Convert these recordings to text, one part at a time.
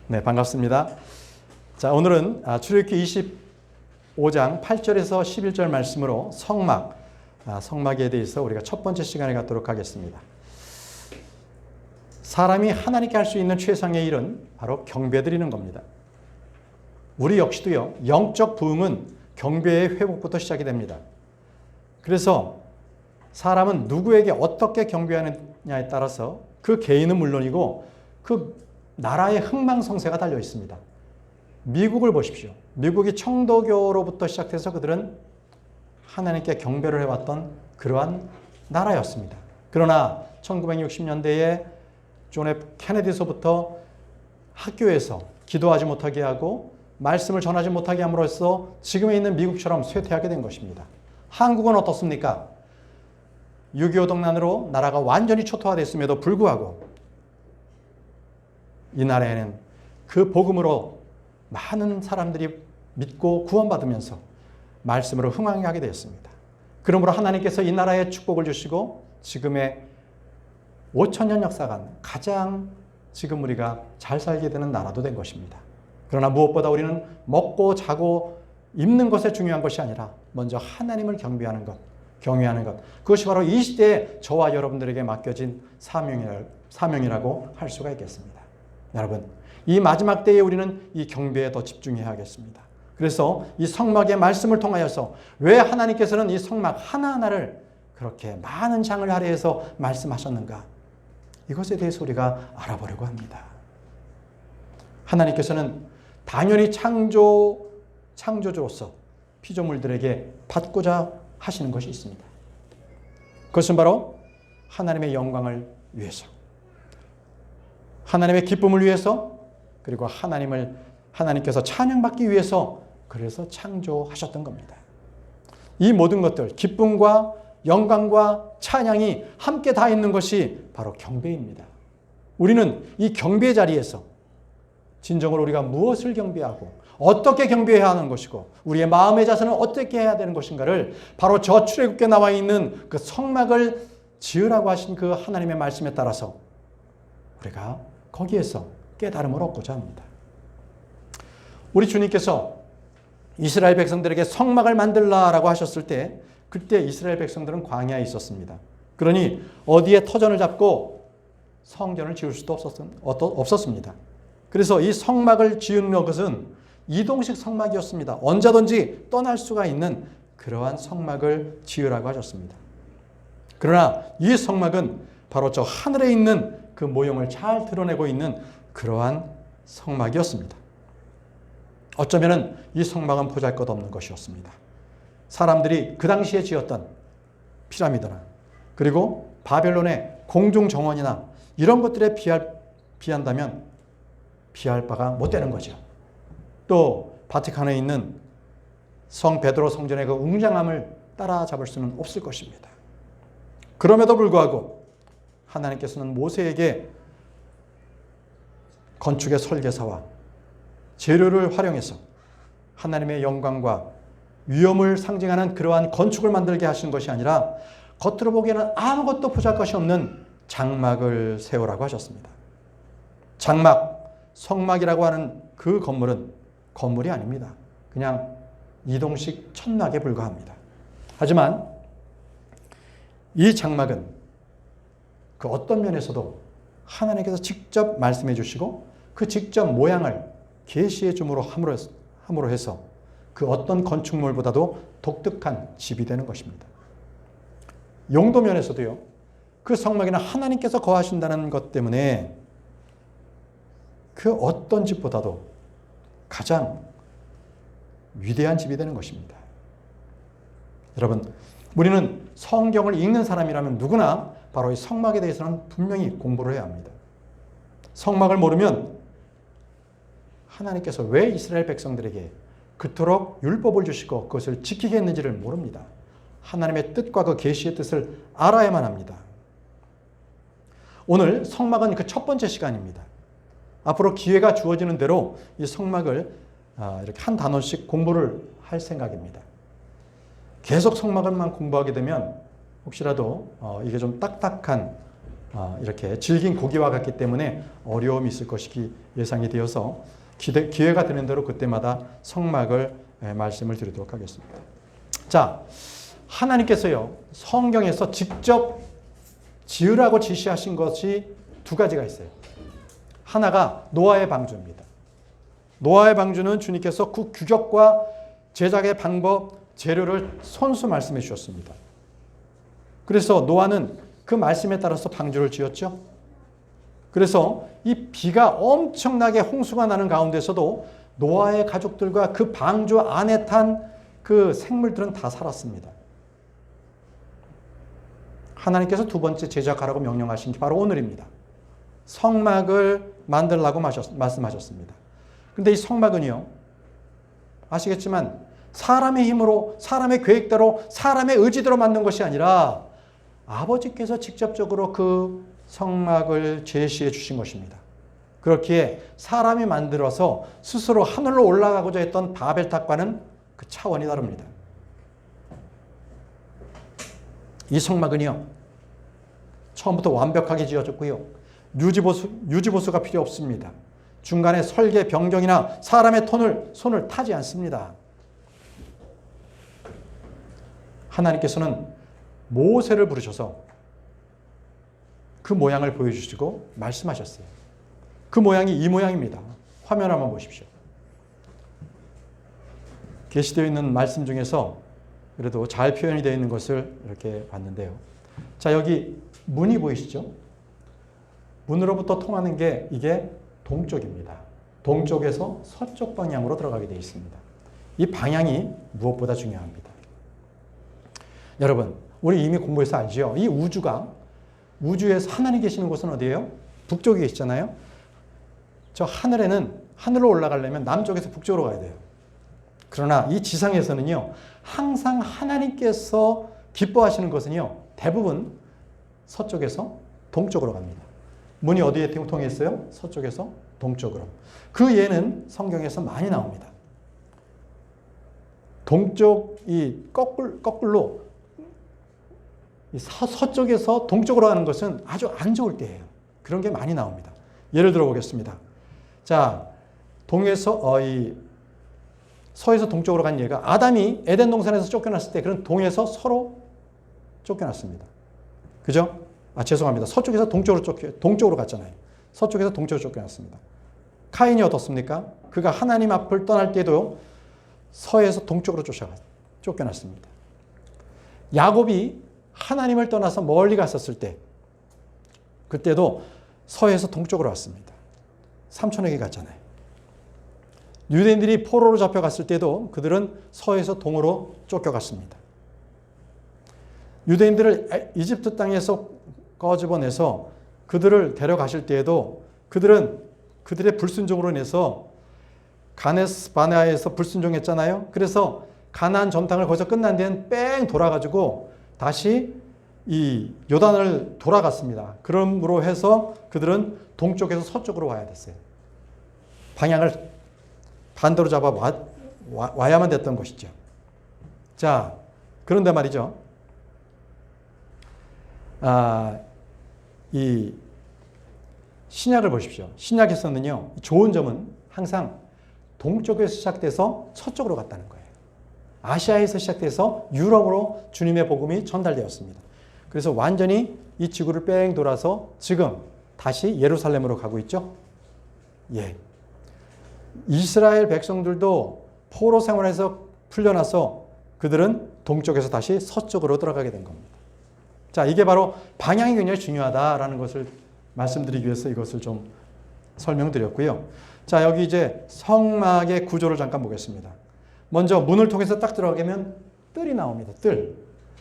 네, 반갑습니다. 자, 오늘은 출애굽기 25장 8절에서 11절 말씀으로 성막에 대해서 우리가 첫 번째 시간을 갖도록 하겠습니다. 사람이 하나님께 할 수 있는 최상의 일은 바로 경배드리는 겁니다. 우리 역시도요, 영적 부흥은 경배의 회복부터 시작이 됩니다. 그래서 사람은 누구에게 어떻게 경배하느냐에 따라서 그 개인은 물론이고 그 나라의 흥망성쇠가 달려 있습니다. 미국을 보십시오. 미국이 청도교로부터 시작해서 그들은 하나님께 경배를 해왔던 그러한 나라였습니다. 그러나 1960년대에 존 F 케네디서부터 학교에서 기도하지 못하게 하고 말씀을 전하지 못하게 함으로써 지금에 있는 미국처럼 쇠퇴하게 된 것입니다. 한국은 어떻습니까? 6.25 동란으로 나라가 완전히 초토화됐음에도 불구하고 이 나라에는 그 복음으로 많은 사람들이 믿고 구원받으면서 말씀으로 흥왕하게 되었습니다. 그러므로 하나님께서 이 나라에 축복을 주시고 지금의 5,000년 역사간 가장 지금 우리가 잘 살게 되는 나라도 된 것입니다. 그러나 무엇보다 우리는 먹고 자고 입는 것에 중요한 것이 아니라 먼저 하나님을 경배하는 것, 경외하는 것, 그것이 바로 이 시대에 저와 여러분들에게 맡겨진 사명이라고 할 수가 있겠습니다. 여러분, 이 마지막 때에 우리는 이 경배에 더 집중해야 하겠습니다. 그래서 이 성막의 말씀을 통하여서 왜 하나님께서는 이 성막 하나하나를 그렇게 많은 장을 할애해서 말씀하셨는가? 이것에 대해서 우리가 알아보려고 합니다. 하나님께서는 당연히 창조주로서 피조물들에게 받고자 하시는 것이 있습니다. 그것은 바로 하나님의 영광을 위해서, 하나님의 기쁨을 위해서, 그리고 하나님께서 찬양받기 위해서 그래서 창조하셨던 겁니다. 이 모든 것들, 기쁨과 영광과 찬양이 함께 다 있는 것이 바로 경배입니다. 우리는 이 경배 자리에서 진정으로 우리가 무엇을 경배하고 어떻게 경배해야 하는 것이고 우리의 마음의 자세는 어떻게 해야 되는 것인가를 바로 저 출애굽기에 나와 있는 그 성막을 지으라고 하신 그 하나님의 말씀에 따라서 우리가 거기에서 깨달음을 얻고자 합니다. 우리 주님께서 이스라엘 백성들에게 성막을 만들라라고 하셨을 때 그때 이스라엘 백성들은 광야에 있었습니다. 그러니 어디에 터전을 잡고 성전을 지을 수도 없었습니다. 그래서 이 성막을 지은 것은 이동식 성막이었습니다. 언제든지 떠날 수가 있는 그러한 성막을 지으라고 하셨습니다. 그러나 이 성막은 바로 저 하늘에 있는 그 모형을 잘 드러내고 있는 그러한 성막이었습니다. 어쩌면 이 성막은 보잘것없는 것이었습니다. 사람들이 그 당시에 지었던 피라미드나 그리고 바벨론의 공중정원이나 이런 것들에 비한다면 비할 바가 못 되는 거죠. 또 바티칸에 있는 성 베드로 성전의 그 웅장함을 따라잡을 수는 없을 것입니다. 그럼에도 불구하고 하나님께서는 모세에게 건축의 설계사와 재료를 활용해서 하나님의 영광과 위엄을 상징하는 그러한 건축을 만들게 하신 것이 아니라 겉으로 보기에는 아무것도 보잘것이 없는 장막을 세우라고 하셨습니다. 장막, 성막이라고 하는 그 건물은 건물이 아닙니다. 그냥 이동식 천막에 불과합니다. 하지만 이 장막은 그 어떤 면에서도 하나님께서 직접 말씀해 주시고 그 직접 모양을 계시해 줌으로 함으로 해서 그 어떤 건축물보다도 독특한 집이 되는 것입니다. 용도 면에서도요. 그 성막에는 하나님께서 거하신다는 것 때문에 그 어떤 집보다도 가장 위대한 집이 되는 것입니다. 여러분, 우리는 성경을 읽는 사람이라면 누구나 바로 이 성막에 대해서는 분명히 공부를 해야 합니다. 성막을 모르면 하나님께서 왜 이스라엘 백성들에게 그토록 율법을 주시고 그것을 지키게 했는지를 모릅니다. 하나님의 뜻과 그 계시의 뜻을 알아야만 합니다. 오늘 성막은 그 첫 번째 시간입니다. 앞으로 기회가 주어지는 대로 이 성막을 이렇게 한 단원씩 공부를 할 생각입니다. 계속 성막만 공부하게 되면 혹시라도 이게 좀 딱딱한 이렇게 질긴 고기와 같기 때문에 어려움이 있을 것이 예상이 되어서 기회가 되는 대로 그때마다 성막을 말씀을 드리도록 하겠습니다. 자, 하나님께서요, 성경에서 직접 지으라고 지시하신 것이 두 가지가 있어요. 하나가 노아의 방주입니다. 노아의 방주는 주님께서 그 규격과 제작의 방법, 재료를 손수 말씀해 주셨습니다. 그래서 노아는 그 말씀에 따라서 방주를 지었죠. 그래서 이 비가 엄청나게 홍수가 나는 가운데서도 노아의 가족들과 그 방주 안에 탄 그 생물들은 다 살았습니다. 하나님께서 두 번째 제작하라고 명령하신 게 바로 오늘입니다. 성막을 만들라고 말씀하셨습니다. 근데 이 성막은요, 아시겠지만 사람의 힘으로, 사람의 계획대로, 사람의 의지대로 만든 것이 아니라 아버지께서 직접적으로 그 성막을 제시해 주신 것입니다. 그렇기에 사람이 만들어서 스스로 하늘로 올라가고자 했던 바벨탑과는 그 차원이 다릅니다. 이 성막은요, 처음부터 완벽하게 지어졌고요, 유지보수가 필요 없습니다. 중간에 설계 변경이나 사람의 손을 타지 않습니다. 하나님께서는 모세를 부르셔서 그 모양을 보여주시고 말씀하셨어요. 그 모양이 이 모양입니다. 화면 한번 보십시오. 게시되어 있는 말씀 중에서 그래도 잘 표현이 되어 있는 것을 이렇게 봤는데요. 자, 여기 문이 보이시죠? 문으로부터 통하는 게 이게 동쪽입니다. 동쪽에서 서쪽 방향으로 들어가게 되어 있습니다. 이 방향이 무엇보다 중요합니다. 여러분, 우리 이미 공부해서 알죠? 이 우주에서 하나님 계시는 곳은 어디예요? 북쪽에 계시잖아요. 저 하늘로 올라가려면 남쪽에서 북쪽으로 가야 돼요. 그러나 이 지상에서는요, 항상 하나님께서 기뻐하시는 것은요, 대부분 서쪽에서 동쪽으로 갑니다. 문이 어디에 통해 있어요? 서쪽에서 동쪽으로. 그 예는 성경에서 많이 나옵니다. 동쪽이 거꾸로 서쪽에서 동쪽으로 가는 것은 아주 안 좋을 때예요. 그런 게 많이 나옵니다. 예를 들어 보겠습니다. 자, 서에서 동쪽으로 간 예가 아담이 에덴 동산에서 쫓겨났을 때 그런 동에서 서로 쫓겨났습니다. 그죠? 죄송합니다. 서쪽에서 동쪽으로 갔잖아요. 서쪽에서 동쪽으로 쫓겨났습니다. 카인이 어떻습니까? 그가 하나님 앞을 떠날 때도 서에서 동쪽으로 쫓겨났습니다. 야곱이 하나님을 떠나서 멀리 갔었을 때 그때도 서에서 동쪽으로 왔습니다. 삼촌에게 갔잖아요. 유대인들이 포로로 잡혀갔을 때도 그들은 서에서 동으로 쫓겨갔습니다. 유대인들을 이집트 땅에서 꺼집어내서 그들을 데려가실 때에도 그들은 그들의 불순종으로 인해서 가네스 바네아에서 불순종했잖아요. 그래서 가나안 전탕을 거기서 끝난 데는 뺑 돌아가지고 다시 이 요단을 돌아갔습니다. 그러므로 해서 그들은 동쪽에서 서쪽으로 와야 됐어요. 방향을 반대로 잡아 와야만 됐던 것이죠. 자, 그런데 말이죠. 이 신약을 보십시오. 신약에서는요, 좋은 점은 항상 동쪽에서 시작돼서 서쪽으로 갔다는 거예요. 아시아에서 시작돼서 유럽으로 주님의 복음이 전달되었습니다. 그래서 완전히 이 지구를 뺑 돌아서 지금 다시 예루살렘으로 가고 있죠. 예. 이스라엘 백성들도 포로 생활에서 풀려나서 그들은 동쪽에서 다시 서쪽으로 들어가게 된 겁니다. 자, 이게 바로 방향이 굉장히 중요하다라는 것을 말씀드리기 위해서 이것을 좀 설명드렸고요. 자, 여기 이제 성막의 구조를 잠깐 보겠습니다. 먼저 문을 통해서 딱 들어가면 뜰이 나옵니다. 뜰.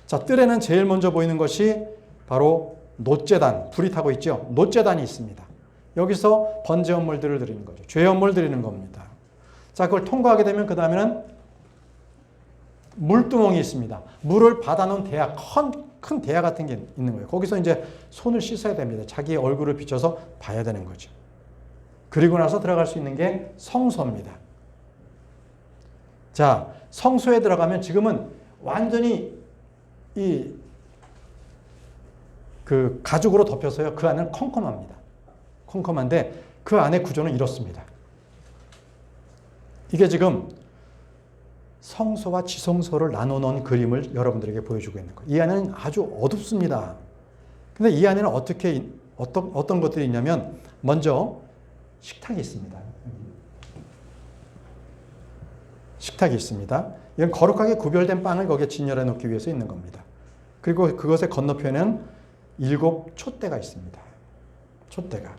자, 뜰에는 제일 먼저 보이는 것이 바로 놋제단, 불이 타고 있죠. 놋제단이 있습니다. 여기서 번제 헌물들을 드리는 거죠. 죄 헌물 드리는 겁니다. 자, 그걸 통과하게 되면 그 다음에는 물두멍이 있습니다. 물을 받아놓은 대야, 큰 대야 같은 게 있는 거예요. 거기서 이제 손을 씻어야 됩니다. 자기의 얼굴을 비춰서 봐야 되는 거죠. 그리고 나서 들어갈 수 있는 게 성소입니다. 자, 성소에 들어가면 지금은 완전히 이 그 가죽으로 덮여서요. 그 안은 컴컴합니다. 컴컴한데 그 안의 구조는 이렇습니다. 이게 지금 성소와 지성소를 나눠 놓은 그림을 여러분들에게 보여주고 있는 거예요. 이 안에는 아주 어둡습니다. 근데 이 안에는 어떤 것들이 있냐면 먼저 식탁이 있습니다. 식탁이 있습니다. 이건 거룩하게 구별된 빵을 거기에 진열해 놓기 위해서 있는 겁니다. 그리고 그것의 건너편에는 7 촛대가 있습니다. 촛대가.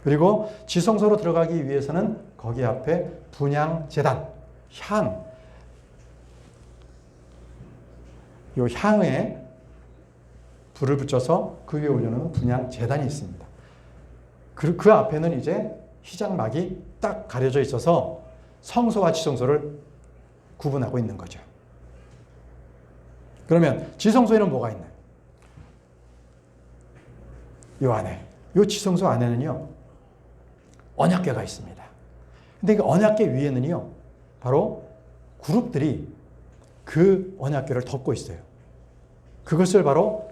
그리고 지성소로 들어가기 위해서는 거기 앞에 분향 제단, 이 향에 불을 붙여서 그 위에 올려놓은 분향 제단이 있습니다. 그 앞에는 이제 휘장막이 딱 가려져 있어서 성소와 지성소를 구분하고 있는 거죠. 그러면 지성소에는 뭐가 있나요? 이 안에, 이 지성소 안에는요, 언약궤가 있습니다. 근데 그 언약궤 위에는요, 바로 그룹들이 그 언약궤를 덮고 있어요. 그것을 바로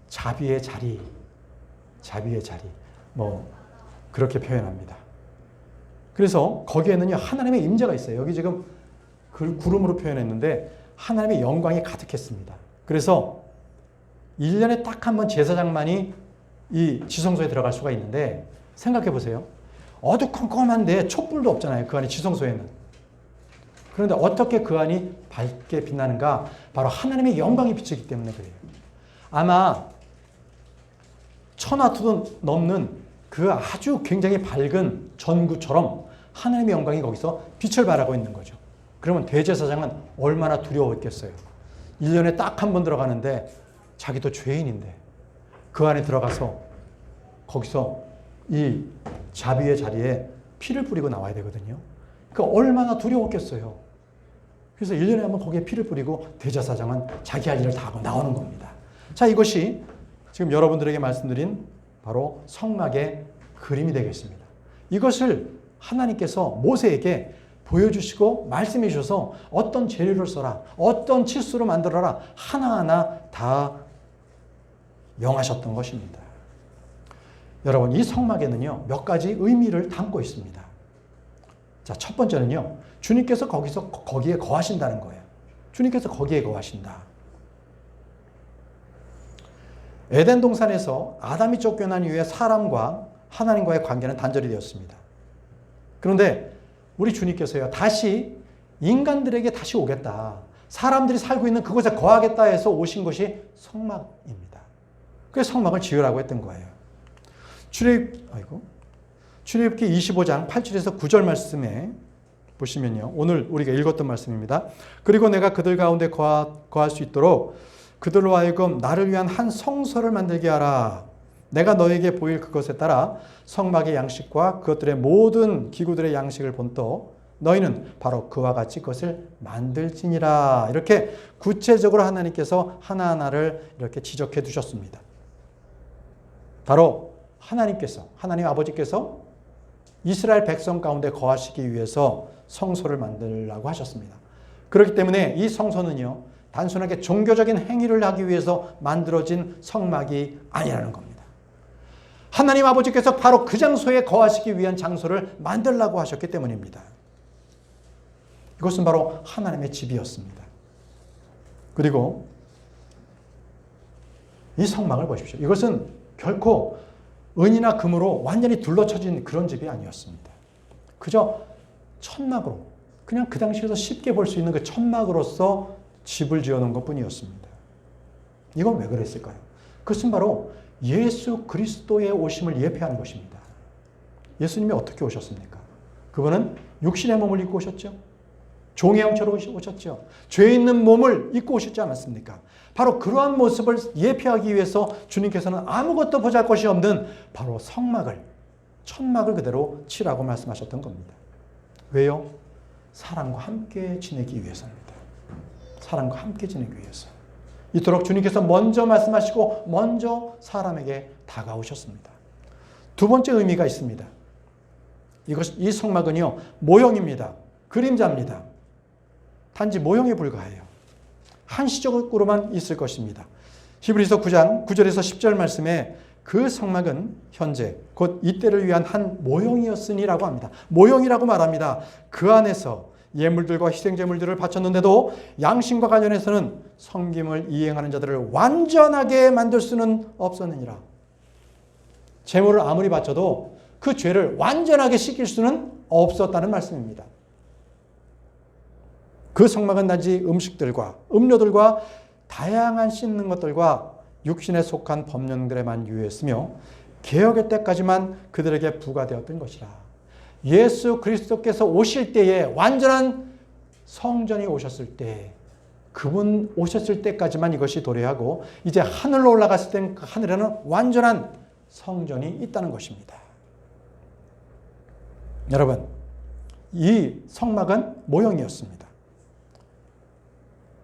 자비의 자리, 그렇게 표현합니다. 그래서 거기에는요, 하나님의 임재가 있어요. 여기 지금 구름으로 표현했는데 하나님의 영광이 가득했습니다. 그래서 1년에 딱 한 번 제사장만이 이 지성소에 들어갈 수가 있는데 생각해 보세요. 어두컴컴한데 촛불도 없잖아요. 그 안에 지성소에는. 그런데 어떻게 그 안이 밝게 빛나는가? 바로 하나님의 영광이 비치기 때문에 그래요. 아마 1000와트도 넘는 그 아주 굉장히 밝은 전구처럼 하나님의 영광이 거기서 빛을 발하고 있는 거죠. 그러면 대제사장은 얼마나 두려웠겠어요. 1년에 딱 한 번 들어가는데 자기도 죄인인데 그 안에 들어가서 거기서 이 자비의 자리에 피를 뿌리고 나와야 되거든요. 그러니까 얼마나 두려웠겠어요. 그래서 1년에 한 번 거기에 피를 뿌리고 대제사장은 자기 할 일을 다 하고 나오는 겁니다. 자, 이것이 지금 여러분들에게 말씀드린 바로 성막의 그림이 되겠습니다. 이것을 하나님께서 모세에게 보여주시고 말씀해 주셔서 어떤 재료를 써라, 어떤 치수로 만들어라 하나하나 다 명하셨던 것입니다. 여러분, 이 성막에는요, 몇 가지 의미를 담고 있습니다. 자, 첫 번째는요, 주님께서 거기에 거하신다는 거예요. 주님께서 거기에 거하신다. 에덴 동산에서 아담이 쫓겨난 이후에 사람과 하나님과의 관계는 단절이 되었습니다. 그런데 우리 주님께서요, 다시 인간들에게 다시 오겠다. 사람들이 살고 있는 그곳에 거하겠다 해서 오신 것이 성막입니다. 그래서 성막을 지으라고 했던 거예요. 출애굽기 25장 8절에서 9절 말씀에 보시면요, 오늘 우리가 읽었던 말씀입니다. 그리고 내가 그들 가운데 거할 수 있도록 그들로 하여금 나를 위한 한 성소를 만들게 하라. 내가 너에게 보일 그것에 따라 성막의 양식과 그것들의 모든 기구들의 양식을 본떠 너희는 바로 그와 같이 그것을 만들지니라. 이렇게 구체적으로 하나님께서 하나하나를 이렇게 지적해 두셨습니다. 바로 하나님 아버지께서 이스라엘 백성 가운데 거하시기 위해서 성소를 만들라고 하셨습니다. 그렇기 때문에 이 성소는요, 단순하게 종교적인 행위를 하기 위해서 만들어진 성막이 아니라는 겁니다. 하나님 아버지께서 바로 그 장소에 거하시기 위한 장소를 만들라고 하셨기 때문입니다. 이것은 바로 하나님의 집이었습니다. 그리고 이 성막을 보십시오. 이것은 결코 은이나 금으로 완전히 둘러쳐진 그런 집이 아니었습니다. 그저 천막으로, 그냥 그 당시에서 쉽게 볼 수 있는 그 천막으로서 집을 지어놓은 것뿐이었습니다. 이건 왜 그랬을까요? 그것은 바로 예수 그리스도의 오심을 예표하는 것입니다. 예수님이 어떻게 오셨습니까? 그분은 육신의 몸을 입고 오셨죠. 종의 형체로 오셨죠. 죄 있는 몸을 입고 오셨지 않았습니까? 바로 그러한 모습을 예표하기 위해서 주님께서는 아무것도 보잘것이 없는 바로 성막을, 천막을 그대로 치라고 말씀하셨던 겁니다. 왜요? 사람과 함께 지내기 위해서입니다. 사람과 함께 지내기 위해서. 이토록 주님께서 먼저 말씀하시고 먼저 사람에게 다가오셨습니다. 두 번째 의미가 있습니다. 이 성막은요, 모형입니다. 그림자입니다. 단지 모형에 불과해요. 한시적으로만 있을 것입니다. 히브리서 9장 9절에서 10절 말씀에 그 성막은 현재 곧 이때를 위한 한 모형이었으니라고 합니다. 모형이라고 말합니다. 그 안에서 예물들과 희생제물들을 바쳤는데도 양심과 관련해서는 섬김을 이행하는 자들을 완전하게 만들 수는 없었느니라. 제물을 아무리 바쳐도 그 죄를 완전하게 씻길 수는 없었다는 말씀입니다. 그 성막은 단지 음식들과 음료들과 다양한 씻는 것들과 육신에 속한 법령들에만 유효했으며 개혁의 때까지만 그들에게 부과되었던 것이라. 예수 그리스도께서 오실 때에 완전한 성전이 오셨을 때, 그분 오셨을 때까지만 이것이 도래하고 이제 하늘로 올라갔을 때 그 하늘에는 완전한 성전이 있다는 것입니다. 여러분, 이 성막은 모형이었습니다.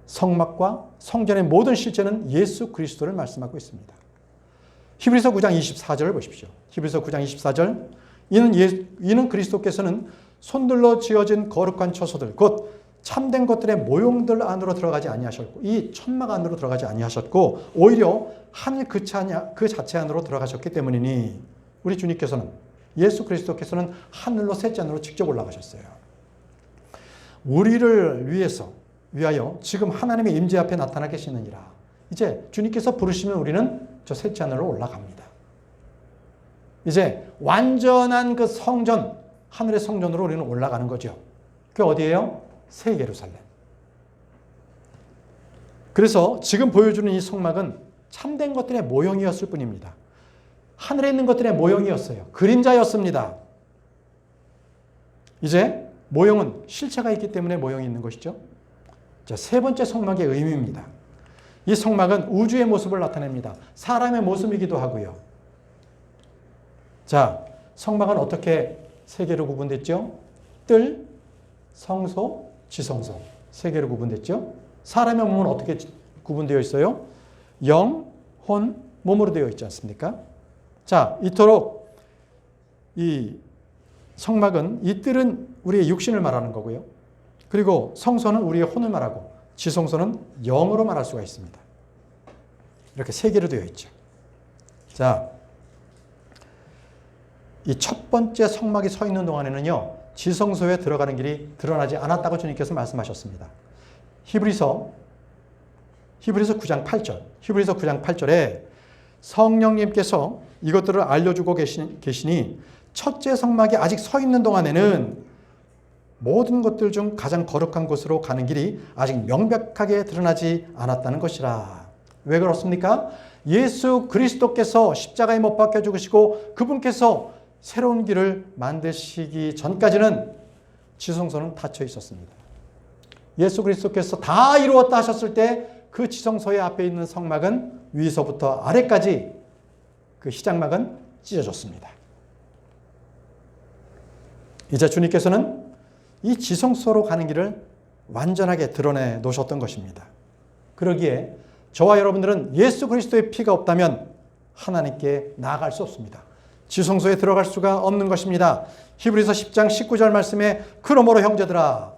성막과 성전의 모든 실체는 예수 그리스도를 말씀하고 있습니다. 히브리서 9장 24절을 보십시오. 히브리서 9장 24절. 이는 그리스도께서는 손들로 지어진 거룩한 처소들 곧 참된 것들의 모형들 안으로 들어가지 아니하셨고 이 천막 안으로 들어가지 아니하셨고 오히려 하늘 그 자체 안으로 들어가셨기 때문이니 우리 주님께서는 예수 그리스도께서는 하늘로 셋째 안으로 직접 올라가셨어요. 우리를 위하여 지금 하나님의 임재 앞에 나타나 계시느니라. 이제 주님께서 부르시면 우리는 저 셋째 하늘로 올라갑니다. 이제 완전한 그 성전, 하늘의 성전으로 우리는 올라가는 거죠. 그게 어디예요? 새 예루살렘. 그래서 지금 보여주는 이 성막은 참된 것들의 모형이었을 뿐입니다. 하늘에 있는 것들의 모형이었어요. 그림자였습니다. 이제 모형은 실체가 있기 때문에 모형이 있는 것이죠. 자, 세 번째 성막의 의미입니다. 이 성막은 우주의 모습을 나타냅니다. 사람의 모습이기도 하고요. 자, 성막은 어떻게 세 개로 구분됐죠? 뜰, 성소, 지성소. 세 개로 구분됐죠? 사람의 몸은 어떻게 구분되어 있어요? 영, 혼, 몸으로 되어 있지 않습니까? 자, 이토록 이 성막은 이 뜰은 우리의 육신을 말하는 거고요. 그리고 성소는 우리의 혼을 말하고 지성소는 영으로 말할 수가 있습니다. 이렇게 세 개로 되어 있죠. 자, 이 첫 번째 성막이 서 있는 동안에는요, 지성소에 들어가는 길이 드러나지 않았다고 주님께서 말씀하셨습니다. 히브리서 9장 8절. 히브리서 9장 8절에 성령님께서 이것들을 알려주고 계시니 첫째 성막이 아직 서 있는 동안에는 모든 것들 중 가장 거룩한 곳으로 가는 길이 아직 명백하게 드러나지 않았다는 것이라. 왜 그렇습니까? 예수 그리스도께서 십자가에 못 박혀 죽으시고 그분께서 새로운 길을 만드시기 전까지는 지성소는 닫혀 있었습니다. 예수 그리스도께서 다 이루었다 하셨을 때 그 지성소의 앞에 있는 성막은 위서부터 아래까지 그 희장막은 찢어졌습니다. 이제 주님께서는 이 지성소로 가는 길을 완전하게 드러내 놓으셨던 것입니다. 그러기에 저와 여러분들은 예수 그리스도의 피가 없다면 하나님께 나아갈 수 없습니다. 지성소에 들어갈 수가 없는 것입니다. 히브리서 10장 19절 말씀에 그러므로 형제들아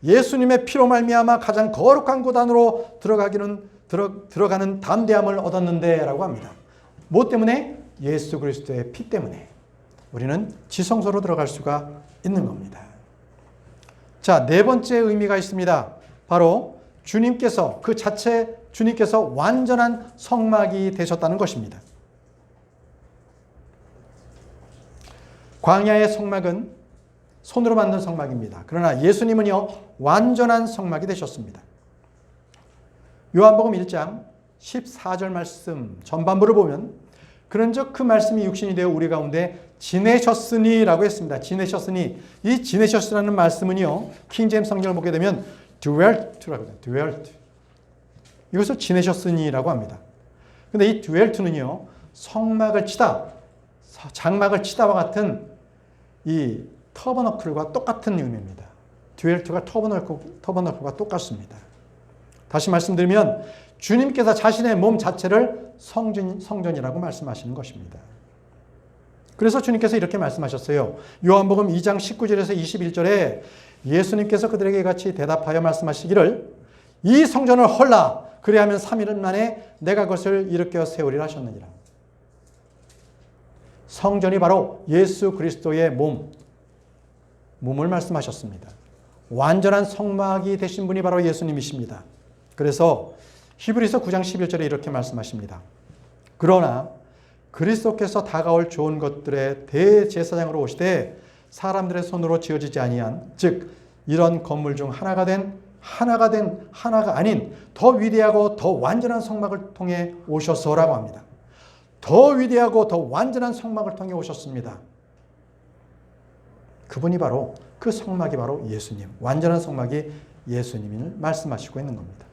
예수님의 피로 말미암아 가장 거룩한 곳 안으로 들어가는 담대함을 얻었는데 라고 합니다. 무엇 때문에? 예수 그리스도의 피 때문에 우리는 지성소로 들어갈 수가 있는 겁니다. 자, 네 번째 의미가 있습니다. 바로 주님께서 주님께서 완전한 성막이 되셨다는 것입니다. 광야의 성막은 손으로 만든 성막입니다. 그러나 예수님은요, 완전한 성막이 되셨습니다. 요한복음 1장 14절 말씀 전반부를 보면 그런즉 그 말씀이 육신이 되어 우리 가운데 지내셨으니라고 했습니다. 지내셨으니 이 지내셨으라는 말씀은요, 킹제임스 성경을 보게 되면 dwelt라고 해요. dwelt. 이것을 지내셨으니라고 합니다. 근데 이 dwelt는요, 성막을 치다, 장막을 치다와 같은 이 터버너클과 똑같은 의미입니다. dwelt가 터버너클과 똑같습니다. 다시 말씀드리면 주님께서 자신의 몸 자체를 성전이라고 말씀하시는 것입니다. 그래서 주님께서 이렇게 말씀하셨어요. 요한복음 2장 19절에서 21절에 예수님께서 그들에게 같이 대답하여 말씀하시기를 이 성전을 헐라 그리하면 3일 만에 내가 그것을 일으켜 세우리라 하셨느니라. 성전이 바로 예수 그리스도의 몸을 말씀하셨습니다. 완전한 성막이 되신 분이 바로 예수님이십니다. 그래서 히브리서 9장 11절에 이렇게 말씀하십니다. 그러나 그리스도께서 다가올 좋은 것들의 대제사장으로 오시되 사람들의 손으로 지어지지 아니한 즉 이런 건물 중 하나가 아닌 더 위대하고 더 완전한 성막을 통해 오셔서라고 합니다. 더 위대하고 더 완전한 성막을 통해 오셨습니다. 그분이 바로 그 성막이 바로 예수님, 완전한 성막이 예수님을 말씀하시고 있는 겁니다.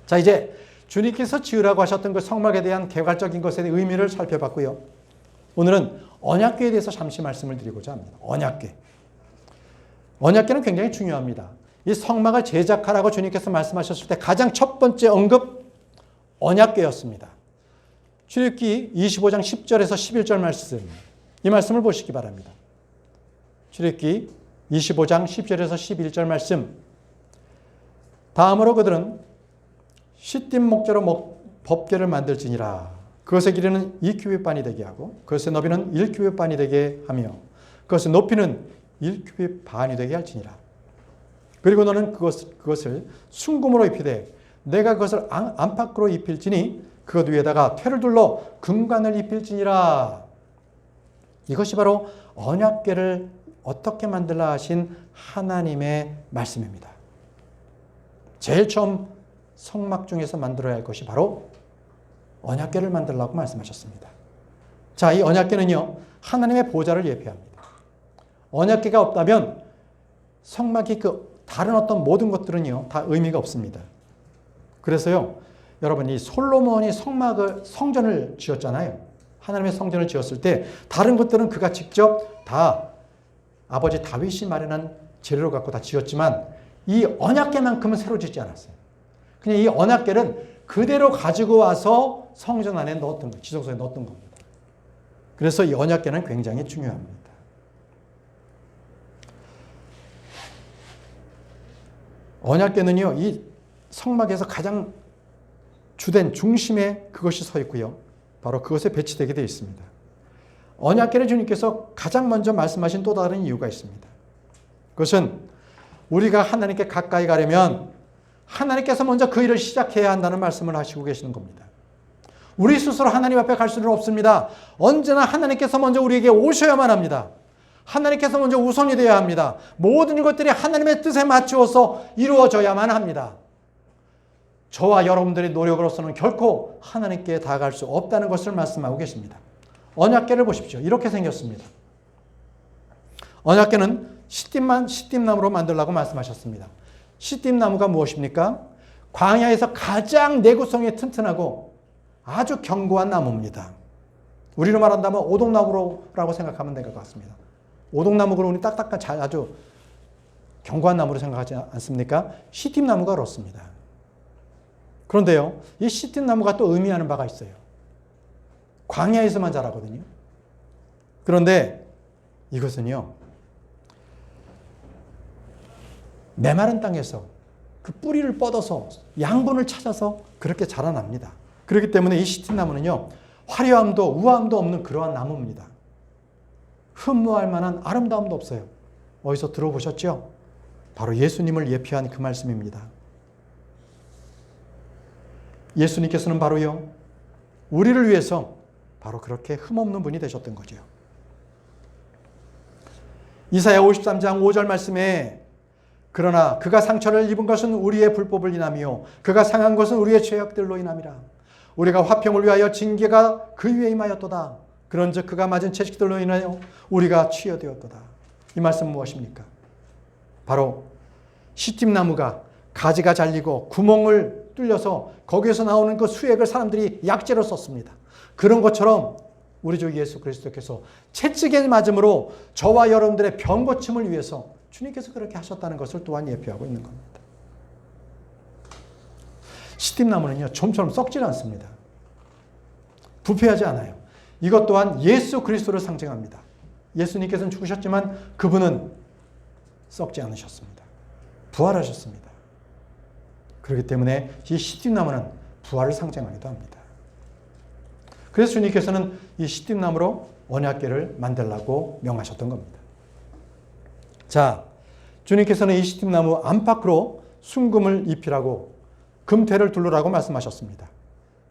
자, 이제 주님께서 지으라고 하셨던 그 성막에 대한 개괄적인 것에 대한 의미를 살펴봤고요. 오늘은 언약궤에 대해서 잠시 말씀을 드리고자 합니다. 언약궤는 굉장히 중요합니다. 이 성막을 제작하라고 주님께서 말씀하셨을 때 가장 첫 번째 언급 언약궤였습니다. 출애굽기 25장 10절에서 11절 말씀, 이 말씀을 보시기 바랍니다. 출애굽기 25장 10절에서 11절 말씀. 다음으로 그들은 시띠 목재로 법궤를 만들지니라. 그것의 길이는 2규빗반이 되게 하고 그것의 너비는 1규빗반이 되게 하며 그것의 높이는 1규빗반이 되게 할지니라. 그리고 너는 그것을 순금으로 입히되 내가 그것을 안팎으로 입힐지니 그것 위에다가 퇴를 둘러 금관을 입힐지니라. 이것이 바로 언약궤를 어떻게 만들라 하신 하나님의 말씀입니다. 제일 처음 성막 중에서 만들어야 할 것이 바로 언약궤를 만들라고 말씀하셨습니다. 자, 이 언약궤는요, 하나님의 보좌를 예표합니다. 언약궤가 없다면 성막이 다른 어떤 모든 것들은요, 다 의미가 없습니다. 그래서요, 여러분, 이 솔로몬이 성전을 지었잖아요. 하나님의 성전을 지었을 때 다른 것들은 그가 직접 다 아버지 다윗이 마련한 재료를 갖고 다 지었지만 이 언약궤만큼은 새로 짓지 않았어요. 그냥 이 언약궤는 그대로 가지고 와서 성전 안에 넣었던 거예요. 지성소에 넣었던 겁니다. 그래서 이 언약궤는 굉장히 중요합니다. 언약궤는요, 이 성막에서 가장 주된 중심에 그것이 서 있고요. 바로 그것에 배치되게 되어 있습니다. 언약궤를 주님께서 가장 먼저 말씀하신 또 다른 이유가 있습니다. 그것은 우리가 하나님께 가까이 가려면 하나님께서 먼저 그 일을 시작해야 한다는 말씀을 하시고 계시는 겁니다. 우리 스스로 하나님 앞에 갈 수는 없습니다. 언제나 하나님께서 먼저 우리에게 오셔야만 합니다. 하나님께서 먼저 우선이 되어야 합니다. 모든 것들이 하나님의 뜻에 맞추어서 이루어져야만 합니다. 저와 여러분들의 노력으로서는 결코 하나님께 다가갈 수 없다는 것을 말씀하고 계십니다. 언약궤를 보십시오. 이렇게 생겼습니다. 언약궤는 시띠나무로 만들라고 말씀하셨습니다. 시띠나무가 무엇입니까? 광야에서 가장 내구성이 튼튼하고 아주 견고한 나무입니다. 우리로 말한다면 오동나무라고 생각하면 될 것 같습니다. 오동나무 그러니 딱딱한 아주 견고한 나무로 생각하지 않습니까? 시띠나무가 그렇습니다. 그런데요, 이 시띠나무가 또 의미하는 바가 있어요. 광야에서만 자라거든요. 그런데 이것은요, 메마른 땅에서 그 뿌리를 뻗어서 양분을 찾아서 그렇게 자라납니다. 그렇기 때문에 이 시띠나무는요, 화려함도 우아함도 없는 그러한 나무입니다. 흠모할 만한 아름다움도 없어요. 어디서 들어보셨죠? 바로 예수님을 예표한 그 말씀입니다. 예수님께서는 바로요, 우리를 위해서 바로 그렇게 흠없는 분이 되셨던 거죠. 이사야 53장 5절 말씀에 그러나 그가 상처를 입은 것은 우리의 불법을 인하며 그가 상한 것은 우리의 죄악들로 인함이라. 우리가 화평을 위하여 징계가 그 위에 임하였도다. 그런즉 그가 맞은 채식들로 인하여 우리가 치유되었도다. 이 말씀은 무엇입니까? 바로 시띠나무가 가지가 잘리고 구멍을 뚫려서 거기에서 나오는 그 수액을 사람들이 약재로 썼습니다. 그런 것처럼 우리 주 예수 그리스도께서 채찍에 맞음으로 저와 여러분들의 병 고침을 위해서 주님께서 그렇게 하셨다는 것을 또한 예표하고 있는 겁니다. 시띠나무는요, 좀처럼 썩질 않습니다. 부패하지 않아요. 이것 또한 예수 그리스도를 상징합니다. 예수님께서는 죽으셨지만 그분은 썩지 않으셨습니다. 부활하셨습니다. 그렇기 때문에 이 시띠나무는 부활을 상징하기도 합니다. 그래서 주님께서는 이 시띠나무로 언약궤를 만들라고 명하셨던 겁니다. 자, 주님께서는 이 시띠나무 안팎으로 순금을 입히라고 금태를 둘러라고 말씀하셨습니다.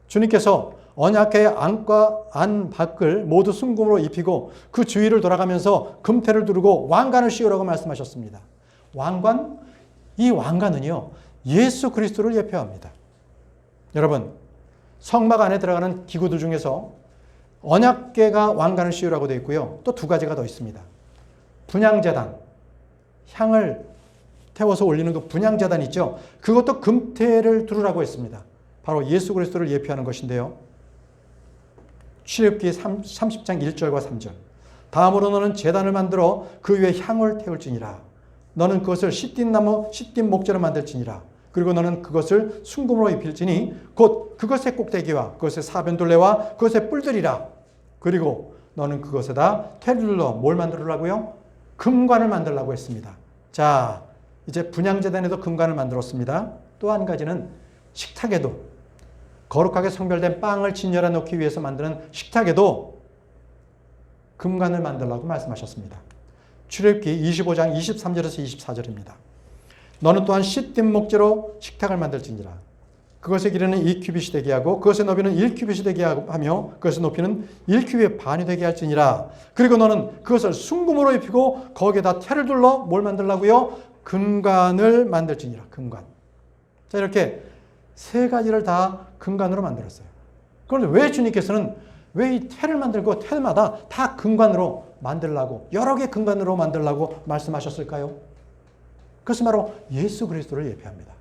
주님께서 언약궤의 안과 안밖을 모두 순금으로 입히고 그 주위를 돌아가면서 금태를 두르고 왕관을 씌우라고 말씀하셨습니다. 왕관? 이 왕관은요, 예수 그리스도를 예표합니다. 여러분, 성막 안에 들어가는 기구들 중에서 언약궤가 왕관을 씌우라고 되어 있고요. 또 두 가지가 더 있습니다. 분향제단, 향을 태워서 올리는 그 분향제단 있죠. 그것도 금태를 두르라고 했습니다. 바로 예수 그리스도를 예표하는 것인데요. 출애굽기 30장 1절과 3절. 다음으로 너는 제단을 만들어 그 위에 향을 태울지니라. 너는 그것을 시띠나무 시띠 목재로 만들지니라. 그리고 너는 그것을 순금으로 입힐지니 곧 그것의 꼭대기와 그것의 사변둘레와 그것의 뿔들이라. 그리고 너는 그것에다 테를 둘러 뭘 만들으라고요? 금관을 만들라고 했습니다. 자, 이제 분향제단에도 금관을 만들었습니다. 또 한 가지는 식탁에도, 거룩하게 성별된 빵을 진열해 놓기 위해서 만드는 식탁에도 금관을 만들라고 말씀하셨습니다. 출애굽기 25장 23절에서 24절입니다. 너는 또한 시띠 목재로 식탁을 만들지니라. 그것의 길이는 2규빗이 되게 하고 그것의 너비는 1규빗이 되게 하며 그것의 높이는 1규빗의 반이 되게 할지니라. 그리고 너는 그것을 순금으로 입히고 거기에다 테를 둘러 뭘 만들라고요? 금관을 만들지니라. 금관. 자, 이렇게 세 가지를 다 금관으로 만들었어요. 그런데 왜 주님께서는 왜 이 테를 만들고 테마다 다 금관으로 만들라고, 여러 개 금관으로 만들라고 말씀하셨을까요? 그것은 바로 예수 그리스도를 예표합니다.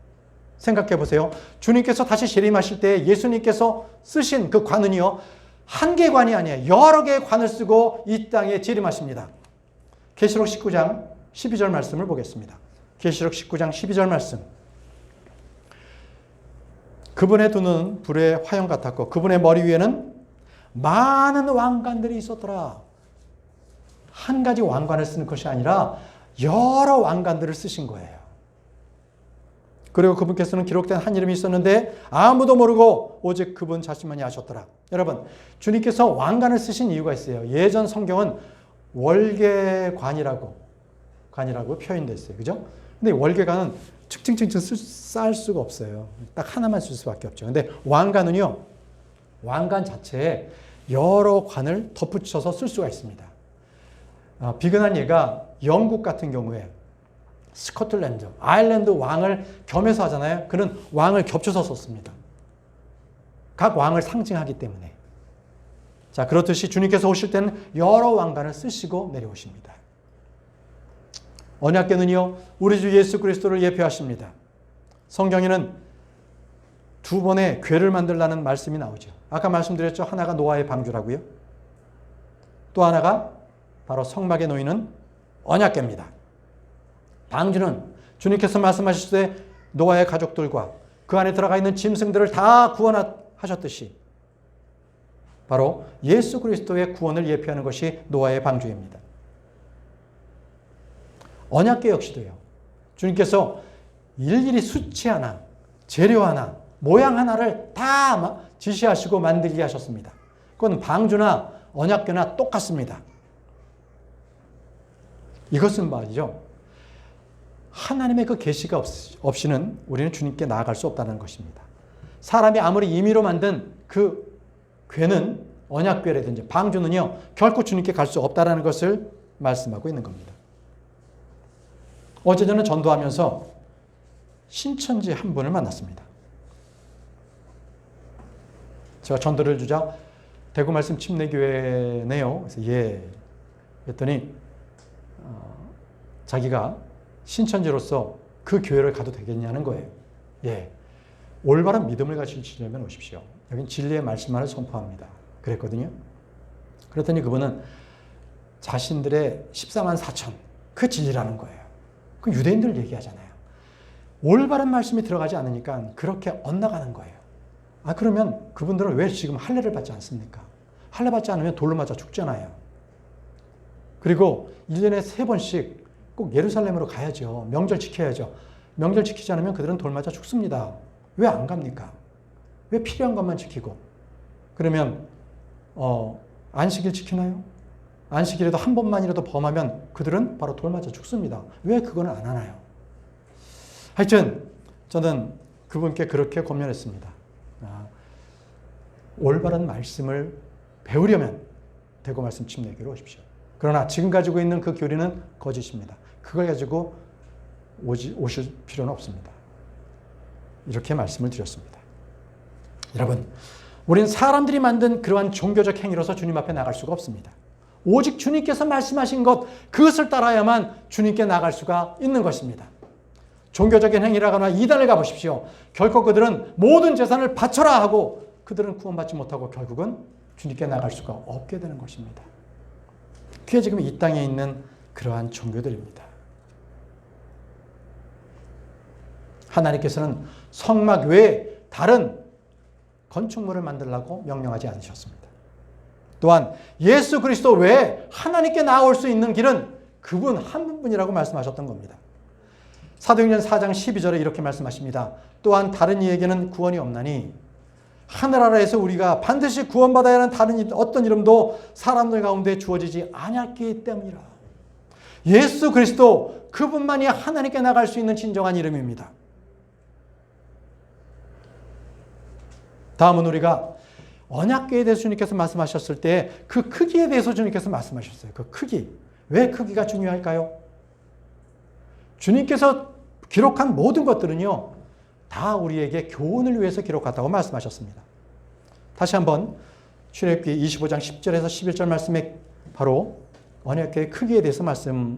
생각해 보세요. 주님께서 다시 재림하실 때 예수님께서 쓰신 그 관은요, 한 개의 관이 아니에요. 여러 개의 관을 쓰고 이 땅에 재림하십니다. 계시록 19장 12절 말씀을 보겠습니다. 계시록 19장 12절 말씀. 그분의 두 눈은 불의 화형 같았고 그분의 머리 위에는 많은 왕관들이 있었더라. 한 가지 왕관을 쓰는 것이 아니라 여러 왕관들을 쓰신 거예요. 그리고 그분께서는 기록된 한 이름이 있었는데 아무도 모르고 오직 그분 자신만이 아셨더라. 여러분, 주님께서 왕관을 쓰신 이유가 있어요. 예전 성경은 월계관이라고 표현되어 있어요. 그죠? 근데 월계관은 층층층층 쌓을 수가 없어요. 딱 하나만 쓸 수밖에 없죠. 근데 왕관은요, 왕관 자체에 여러 관을 덧붙여서 쓸 수가 있습니다. 비근한 예가 영국 같은 경우에 스코틀랜드, 아일랜드 왕을 겸해서 하잖아요. 그는 왕을 겹쳐서 썼습니다. 각 왕을 상징하기 때문에. 자, 그렇듯이 주님께서 오실 때는 여러 왕관을 쓰시고 내려오십니다. 언약궤는요, 우리 주 예수 그리스도를 예표하십니다. 성경에는 두 번의 궤를 만들라는 말씀이 나오죠. 아까 말씀드렸죠. 하나가 노아의 방주라고요. 또 하나가 바로 성막에 놓이는 언약궤입니다. 방주는 주님께서 말씀하실 때 노아의 가족들과 그 안에 들어가 있는 짐승들을 다 구원하셨듯이 바로 예수 그리스도의 구원을 예표하는 것이 노아의 방주입니다. 언약궤 역시도요. 주님께서 일일이 수치 하나, 재료 하나, 모양 하나를 다 지시하시고 만들게 하셨습니다. 그건 방주나 언약궤나 똑같습니다. 이것은 말이죠. 하나님의 그 계시가 없이는 우리는 주님께 나아갈 수 없다는 것입니다. 사람이 아무리 임의로 만든 그 궤는, 언약궤라든지 방주는요, 결코 주님께 갈 수 없다는 것을 말씀하고 있는 겁니다. 어제 저는 전도하면서 신천지 한 분을 만났습니다. 제가 전도를 주자 대구 말씀 침례교회네요. 그래서 예. 그랬더니 자기가 신천지로서 그 교회를 가도 되겠냐는 거예요. 예. 올바른 믿음을 가지시려면 오십시오. 여긴 진리의 말씀만을 선포합니다. 그랬거든요. 그랬더니 그분은 자신들의 14만 4천 그 진리라는 거예요. 그 유대인들 얘기하잖아요. 올바른 말씀이 들어가지 않으니까 그렇게 엇나가는 거예요. 아, 그러면 그분들은 왜 지금 할례를 받지 않습니까? 할례 받지 않으면 돌로 맞아 죽잖아요. 그리고 1년에 3번씩 꼭 예루살렘으로 가야죠. 명절 지켜야죠. 명절 지키지 않으면 그들은 돌 맞아 죽습니다. 왜 안 갑니까? 왜 필요한 것만 지키고? 그러면 안식일 지키나요? 안식일에도 한 번만이라도 범하면 그들은 바로 돌 맞아 죽습니다. 왜 그거는 안 하나요? 하여튼 저는 그분께 그렇게 권면했습니다. 올바른 말씀을 배우려면 대고 말씀 침례교로 오십시오. 그러나 지금 가지고 있는 그 교리는 거짓입니다. 그걸 가지고 오실 필요는 없습니다. 이렇게 말씀을 드렸습니다. 여러분, 우리는 사람들이 만든 그러한 종교적 행위로서 주님 앞에 나갈 수가 없습니다. 오직 주님께서 말씀하신 것, 그것을 따라야만 주님께 나갈 수가 있는 것입니다. 종교적인 행위라거나 이단을 가보십시오. 결코 그들은 모든 재산을 바쳐라 하고 그들은 구원받지 못하고 결국은 주님께 나갈 수가 없게 되는 것입니다. 그게 지금 이 땅에 있는 그러한 종교들입니다. 하나님께서는 성막 외에 다른 건축물을 만들라고 명령하지 않으셨습니다. 또한 예수 그리스도 외에 하나님께 나올 수 있는 길은 그분 한 분이라고 말씀하셨던 겁니다. 사도행전 4장 12절에 이렇게 말씀하십니다. 또한 다른 이에게는 구원이 없나니 하늘나라에서 우리가 반드시 구원받아야 하는 다른 어떤 이름도 사람들 가운데 주어지지 아니었기 때문이라. 예수 그리스도 그분만이 하나님께 나갈 수 있는 진정한 이름입니다. 다음은 우리가 언약궤에 대해서 주님께서 말씀하셨을 때 그 크기에 대해서 주님께서 말씀하셨어요. 그 크기. 왜 크기가 중요할까요? 주님께서 기록한 모든 것들은요, 다 우리에게 교훈을 위해서 기록했다고 말씀하셨습니다. 다시 한번 출애굽기 25장 10절에서 11절 말씀에 바로 언약궤의 크기에 대해서 말씀을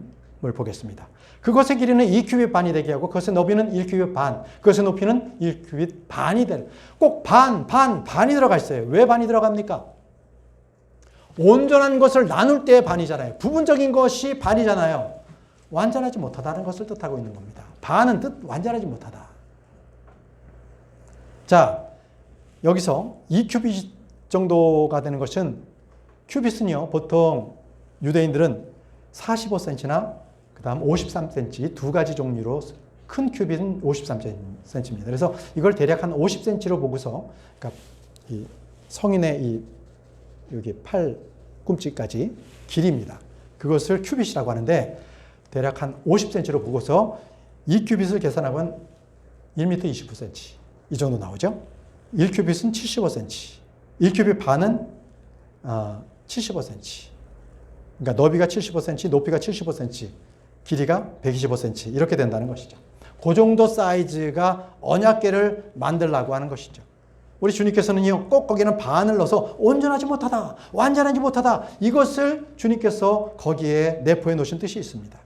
보겠습니다. 그것의 길이는 2규빗 반이 되게 하고 그것의 너비는 1규빗 반, 그것의 높이는 1규빗 반이 되는, 꼭 반이 들어가 있어요. 왜 반이 들어갑니까? 온전한 것을 나눌 때의 반이잖아요. 부분적인 것이 반이잖아요. 완전하지 못하다는 것을 뜻하고 있는 겁니다. 반은 완전하지 못하다. 자, 여기서 2규빗 정도가 되는 것은, 규빗은요, 보통 유대인들은 45cm나 그 다음 53cm 두 가지 종류로, 큰 규빗은 53cm입니다. 그래서 이걸 대략 한 50cm로 보고서, 그러니까 이 성인의 여기 팔 꿈치까지 길이입니다. 그것을 규빗이라고 하는데, 대략 한 50cm로 보고서 이 규빗을 계산하면 1m 29cm 이 정도 나오죠. 1규빗은 75cm, 1규빗 반은 75cm. 그러니까 너비가 75cm, 높이가 75cm, 길이가 125cm 이렇게 된다는 것이죠. 그 정도 사이즈가 언약궤를 만들려고 하는 것이죠. 우리 주님께서는요, 꼭 거기는 반을 넣어서 온전하지 못하다, 완전하지 못하다, 이것을 주님께서 거기에 내포해 놓으신 뜻이 있습니다.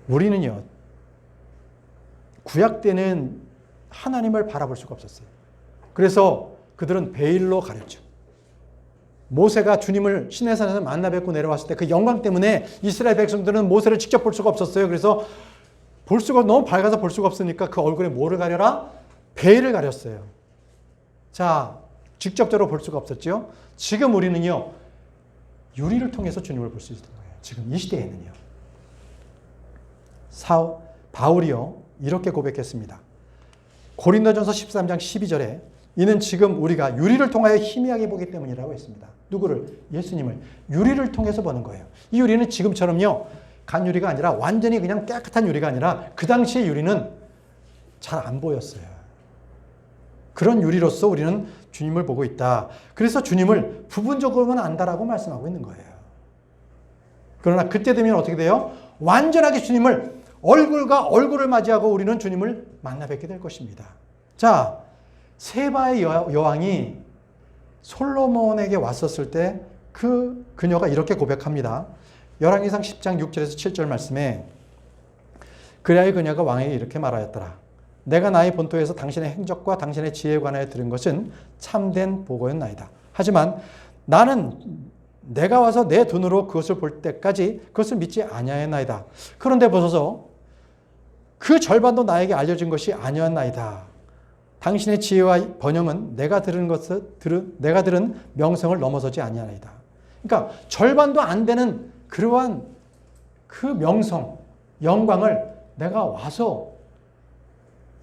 우리는요, 구약 때는 하나님을 바라볼 수가 없었어요. 그래서 그들은 베일로 가렸죠. 모세가 주님을 시내산에서 만나 뵙고 내려왔을 때 그 영광 때문에 이스라엘 백성들은 모세를 직접 볼 수가 없었어요. 그래서 너무 밝아서 볼 수가 없으니까 그 얼굴에 뭐를 가려라? 베일을 가렸어요. 자, 직접적으로 볼 수가 없었죠. 지금 우리는요, 유리를 통해서 주님을 볼 수 있는 거예요. 지금 이 시대에는요. 바울이요, 이렇게 고백했습니다. 고린도전서 13장 12절에 이는 지금 우리가 유리를 통하여 희미하게 보기 때문이라고 했습니다. 누구를? 예수님을 유리를 통해서 보는 거예요. 이 유리는 지금처럼요, 간유리가 아니라 완전히 그냥 깨끗한 유리가 아니라 그 당시의 유리는 잘 안 보였어요. 그런 유리로서 우리는 주님을 보고 있다. 그래서 주님을 부분적으로만 안다라고 말씀하고 있는 거예요. 그러나 그때 되면 어떻게 돼요? 완전하게 주님을 얼굴과 얼굴을 맞이하고 우리는 주님을 만나 뵙게 될 것입니다. 자, 세바의 여왕이 솔로몬에게 왔었을 때 그녀가 이렇게 고백합니다. 열왕기상 10장 6절에서 7절 말씀에 그리하여 그녀가 왕에게 이렇게 말하였더라. 내가 나의 본토에서 당신의 행적과 당신의 지혜에 관하여 들은 것은 참된 보고였나이다. 하지만 나는 내가 와서 내 눈으로 그것을 볼 때까지 그것을 믿지 아니하였나이다. 그런데 보소서 그 절반도 나에게 알려진 것이 아니었나이다. 당신의 지혜와 번영은 내가 들은 명성을 넘어서지 아니하나이다. 그러니까 절반도 안 되는 그러한 그 명성, 영광을 내가 와서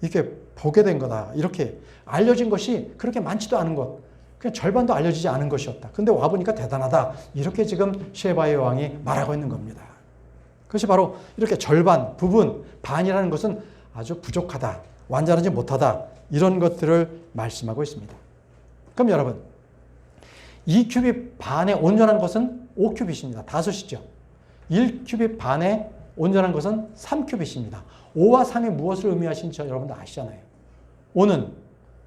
이렇게 보게 된 거다. 이렇게 알려진 것이 그렇게 많지도 않은 것. 그냥 절반도 알려지지 않은 것이었다. 근데 와보니까 대단하다. 이렇게 지금 셰바의 왕이 말하고 있는 겁니다. 그것이 바로 이렇게 절반, 부분, 반이라는 것은 아주 부족하다. 완전하지 못하다. 이런 것들을 말씀하고 있습니다. 그럼 여러분, 2큐빗 반에 온전한 것은 5큐빗입니다. 5이죠. 1큐빗 반에 온전한 것은 3큐빗입니다. 5와 3이 무엇을 의미하시는지 여러분도 아시잖아요. 5는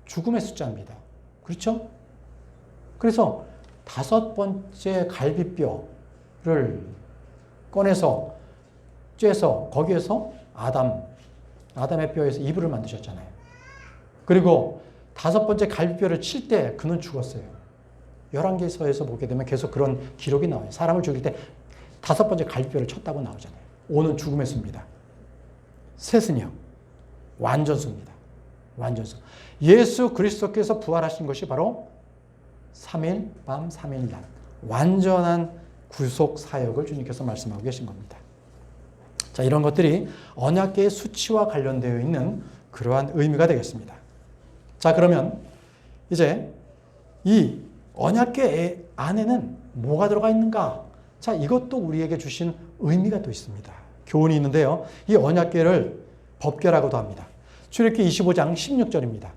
죽음의 숫자입니다. 그렇죠? 그래서 5번째 갈비뼈를 꺼내서 쬐서 거기에서 아담의 뼈에서 이불을 만드셨잖아요. 그리고 5번째 갈비뼈를 칠 때 그는 죽었어요. 11개서에서 보게 되면 계속 그런 기록이 나와요. 사람을 죽일 때 5번째 갈비뼈를 쳤다고 나오잖아요. 5는 죽음의 수입니다. 셋은요, 완전수입니다. 완전수. 예수 그리스도께서 부활하신 것이 바로 3일 밤 3일 낮 완전한 구속 사역을 주님께서 말씀하고 계신 겁니다. 자, 이런 것들이 언약궤의 수치와 관련되어 있는 그러한 의미가 되겠습니다. 자, 그러면 이제 이 언약궤 안에는 뭐가 들어가 있는가? 자, 이것도 우리에게 주신 의미가 또 있습니다. 교훈이 있는데요. 이 언약궤를 법궤라고도 합니다. 출애굽기 25장 16절입니다.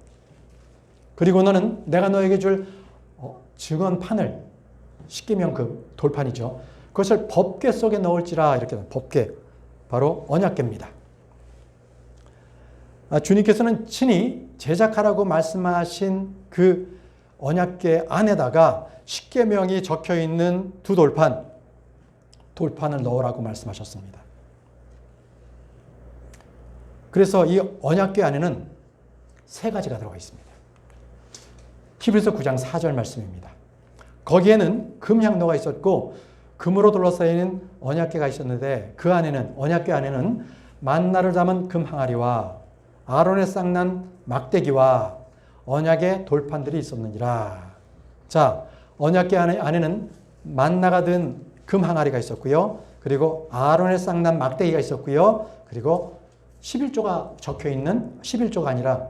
그리고 너는 내가 너에게 줄 증언판을, 십계명 그 돌판이죠. 그것을 법궤 속에 넣을지라. 이렇게 법궤, 바로 언약궤입니다. 주님께서는 친히 제작하라고 말씀하신 그 언약궤 안에다가 십계명이 적혀 있는 두 돌판을 넣으라고 말씀하셨습니다. 그래서 이 언약궤 안에는 세 가지가 들어가 있습니다. 히브리서 9장 4절 말씀입니다. 거기에는 금향로가 있었고 금으로 둘러싸이는 언약궤가 있었는데 그 안에는, 언약궤 안에는 만나를 담은 금 항아리와 아론의 쌍난 막대기와 언약의 돌판들이 있었느니라. 자, 언약궤 안에는 만나가 든 금 항아리가 있었고요. 그리고 아론의 쌍난 막대기가 있었고요. 그리고 11조가 적혀 있는, 11조가 아니라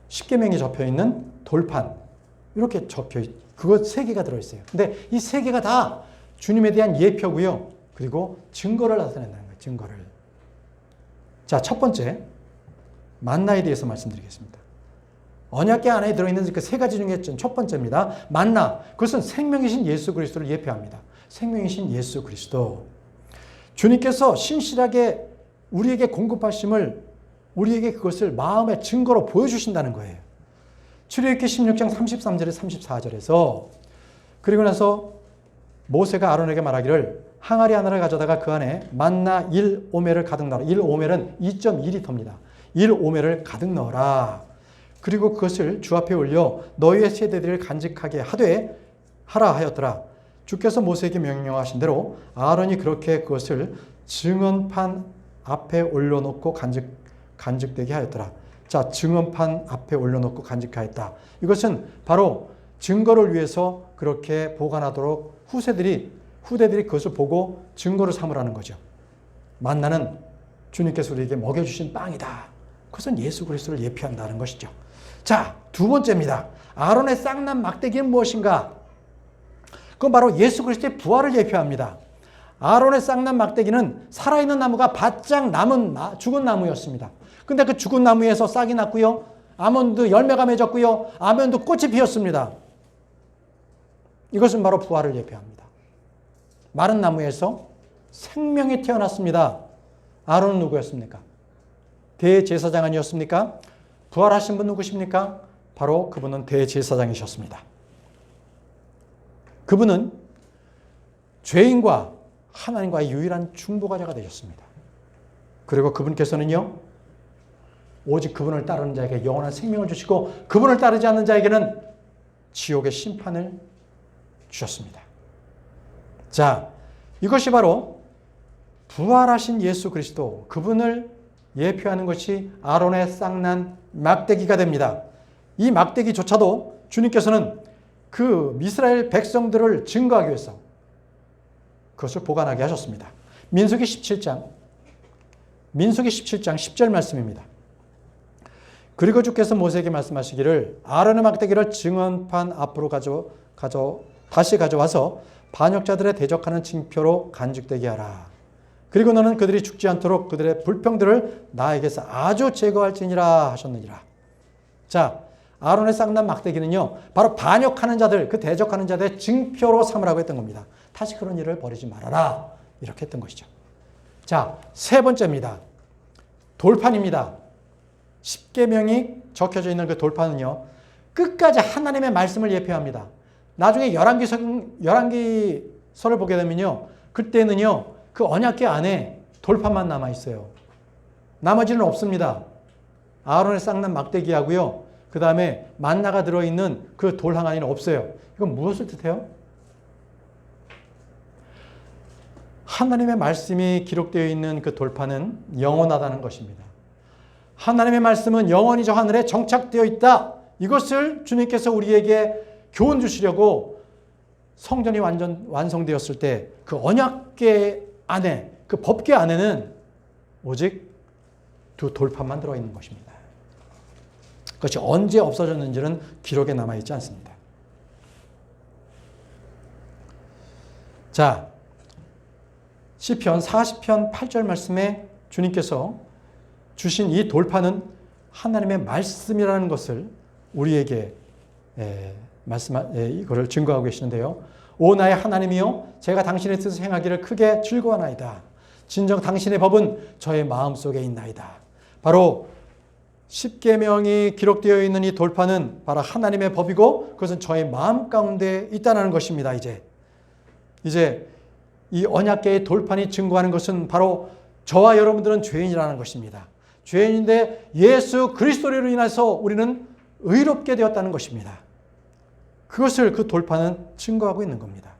십계명이 접혀 있는 돌판, 이렇게 그거 3개가 들어있어요. 근데 이 3개가 다 주님에 대한 예표고요. 그리고 증거를 나타낸다는 거예요. 증거를. 자, 첫 번째 만나에 대해서 말씀드리겠습니다. 언약궤 안에 들어있는 그 3가지 중에 첫 번째입니다. 만나. 그것은 생명이신 예수 그리스도를 예표합니다. 생명이신 예수 그리스도. 주님께서 신실하게 우리에게 공급하심을, 우리에게 그것을 마음의 증거로 보여주신다는 거예요. 출애굽기 16장 33절에 34절에서 그리고 나서 모세가 아론에게 말하기를 항아리 하나를 가져다가 그 안에 만나 1오멜을 가득 넣어라. 1오멜은 2.2리터입니다. 1오멜을 가득 넣어라. 그리고 그것을 주 앞에 올려 너희의 세대들을 간직하게 하라 하였더라. 주께서 모세에게 명령하신 대로 아론이 그렇게 그것을 증언판 앞에 올려놓고 간직되게 하였더라. 자, 증언판 앞에 올려놓고 간직하였다. 이것은 바로 증거를 위해서 그렇게 보관하도록 후대들이 그것을 보고 증거를 삼으라는 거죠. 만나는 주님께서 우리에게 먹여주신 빵이다. 그것은 예수 그리스도를 예표한다는 것이죠. 자, 두 번째입니다. 아론의 쌍난 막대기는 무엇인가? 그건 바로 예수 그리스도의 부활을 예표합니다. 아론의 쌍난 막대기는 살아있는 나무가 바짝 남은 죽은 나무였습니다. 근데 그 죽은 나무에서 싹이 났고요. 아몬드 열매가 맺었고요. 아몬드 꽃이 피었습니다. 이것은 바로 부활을 예표합니다. 마른 나무에서 생명이 태어났습니다. 아론은 누구였습니까? 대제사장 아니었습니까? 부활하신 분 누구십니까? 바로 그분은 대제사장이셨습니다. 그분은 죄인과 하나님과의 유일한 중보자가 되셨습니다. 그리고 그분께서는요, 오직 그분을 따르는 자에게 영원한 생명을 주시고 그분을 따르지 않는 자에게는 지옥의 심판을 주셨습니다. 자, 이것이 바로 부활하신 예수 그리스도, 그분을 예표하는 것이 아론의 쌍난 막대기가 됩니다. 이 막대기조차도 주님께서는 그 이스라엘 백성들을 증거하기 위해서 그것을 보관하게 하셨습니다. 민수기 17장 10절 말씀입니다. 그리고 주께서 모세에게 말씀하시기를 아론의 막대기를 증언판 앞으로 다시 가져와서 반역자들의 대적하는 징표로 간직되게 하라. 그리고 너는 그들이 죽지 않도록 그들의 불평들을 나에게서 아주 제거할지니라 하셨느니라. 자, 아론의 쌍난 막대기는요, 바로 반역하는 자들, 그 대적하는 자들의 징표로 삼으라고 했던 겁니다. 다시 그런 일을 벌이지 말아라. 이렇게 했던 것이죠. 자, 세 번째입니다. 돌판입니다. 십계명이 적혀져 있는 그 돌판은요, 끝까지 하나님의 말씀을 예표합니다. 나중에 열왕기서를 보게 되면요, 그때는요, 그 언약궤 안에 돌판만 남아 있어요. 나머지는 없습니다. 아론의 쌍난 막대기하고요, 그 다음에 만나가 들어있는 그 돌 항아리는 없어요. 이건 무엇을 뜻해요? 하나님의 말씀이 기록되어 있는 그 돌판은 영원하다는 것입니다. 하나님의 말씀은 영원히 저 하늘에 정착되어 있다. 이것을 주님께서 우리에게 교훈 주시려고 성전이 완성되었을 때 그 언약궤 안에, 그 법궤 안에는 오직 두 돌판만 들어있는 것입니다. 그것이 언제 없어졌는지는 기록에 남아있지 않습니다. 자, 시편 40편 8절 말씀에 주님께서 주신 이 돌판은 하나님의 말씀이라는 것을 우리에게 이거를 증거하고 계시는데요. 오 나의 하나님이여, 제가 당신의 뜻을 행하기를 크게 즐거워하나이다. 진정 당신의 법은 저의 마음속에 있나이다. 바로 십계명이 기록되어 있는 이 돌판은 바로 하나님의 법이고 그것은 저의 마음 가운데 있다는 것입니다. 이제 이 언약궤의 돌판이 증거하는 것은 바로 저와 여러분들은 죄인이라는 것입니다. 죄인인데 예수 그리스도로 인해서 우리는 의롭게 되었다는 것입니다. 그것을 그 돌판은 증거하고 있는 겁니다.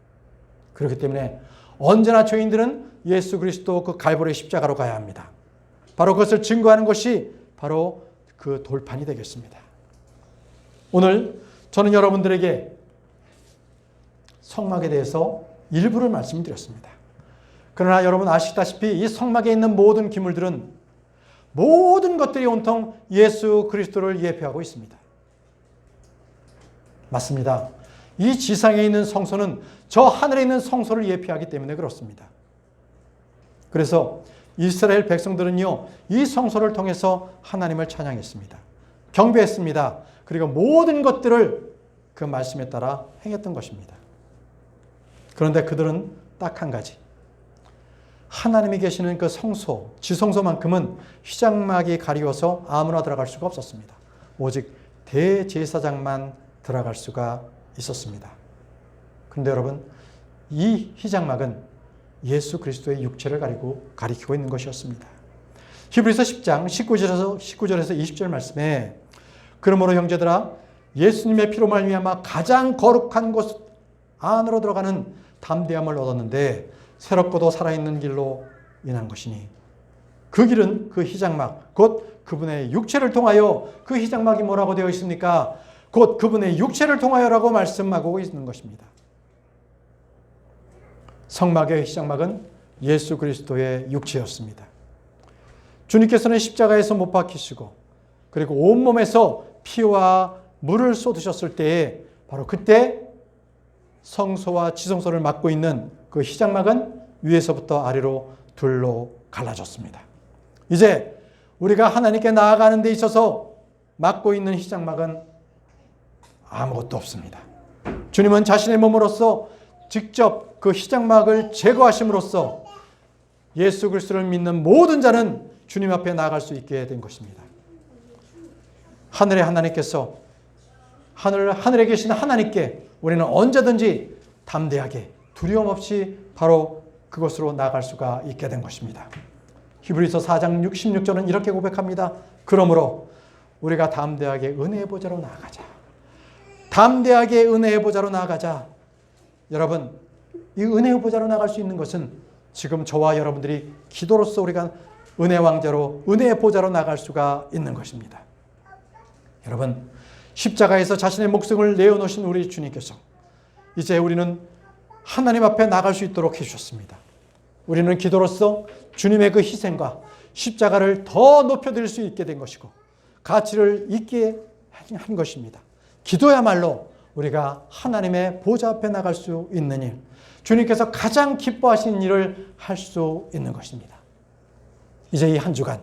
그렇기 때문에 언제나 죄인들은 예수 그리스도 그 갈보리 십자가로 가야 합니다. 바로 그것을 증거하는 것이 바로 그 돌판이 되겠습니다. 오늘 저는 여러분들에게 성막에 대해서 일부를 말씀드렸습니다. 그러나 여러분 아시다시피 이 성막에 있는 모든 기물들은 모든 것들이 온통 예수 그리스도를 예표하고 있습니다. 맞습니다. 이 지상에 있는 성소는 저 하늘에 있는 성소를 예표하기 때문에 그렇습니다. 그래서 이스라엘 백성들은요, 이 성소를 통해서 하나님을 찬양했습니다. 경배했습니다. 그리고 모든 것들을 그 말씀에 따라 행했던 것입니다. 그런데 그들은 딱 한 가지, 하나님이 계시는 그 성소, 지성소만큼은 휘장막이 가리워서 아무나 들어갈 수가 없었습니다. 오직 대제사장만 들어갈 수가 있었습니다. 그런데 여러분, 이 휘장막은 예수 그리스도의 육체를 가리키고 있는 것이었습니다. 히브리서 10장 19절에서 20절 말씀에 그러므로 형제들아, 예수님의 피로 말미암아 가장 거룩한 곳 안으로 들어가는 담대함을 얻었는데 새롭고도 살아있는 길로 인한 것이니 그 길은 그 휘장막 곧 그분의 육체를 통하여, 그 휘장막이 뭐라고 되어 있습니까? 곧 그분의 육체를 통하여라고 말씀하고 있는 것입니다. 성막의 휘장막은 예수 그리스도의 육체였습니다. 주님께서는 십자가에서 못 박히시고 그리고 온몸에서 피와 물을 쏟으셨을 때에 바로 그때 성소와 지성소를 막고 있는 그 휘장막은 위에서부터 아래로 둘로 갈라졌습니다. 이제 우리가 하나님께 나아가는 데 있어서 막고 있는 휘장막은 아무것도 없습니다. 주님은 자신의 몸으로써 직접 그 휘장막을 제거하심으로써 예수 그리스도를 믿는 모든 자는 주님 앞에 나아갈 수 있게 된 것입니다. 하늘의 하나님께서 하늘에 계신 하나님께 우리는 언제든지 담대하게 두려움 없이 바로 그것으로 나아갈 수가 있게 된 것입니다. 히브리서 4장 16절은 이렇게 고백합니다. 그러므로 우리가 담대하게 은혜의 보좌로 나아가자. 담대하게 은혜의 보좌로 나아가자. 여러분, 이 은혜의 보좌로 나갈 수 있는 것은 지금 저와 여러분들이 기도로서 우리가 은혜 왕자로, 은혜의 보좌로 나갈 수가 있는 것입니다. 여러분, 십자가에서 자신의 목숨을 내어놓으신 우리 주님께서 이제 우리는 하나님 앞에 나갈 수 있도록 해주셨습니다. 우리는 기도로서 주님의 그 희생과 십자가를 더 높여드릴 수 있게 된 것이고 가치를 있게 한 것입니다. 기도야말로 우리가 하나님의 보좌 앞에 나갈 수 있는 일, 주님께서 가장 기뻐하시는 일을 할 수 있는 것입니다. 이제 이 한 주간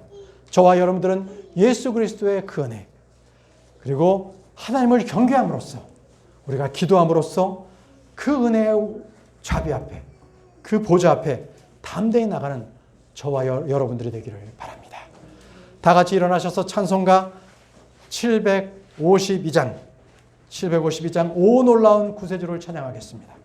저와 여러분들은 예수 그리스도의 그 은혜 그리고 하나님을 경외함으로써 우리가 기도함으로써 그 은혜의 자비 앞에 그 보좌 앞에 담대히 나가는 저와 여러분들이 되기를 바랍니다. 다 같이 일어나셔서 찬송가 752장 오 놀라운 구세주를 찬양하겠습니다.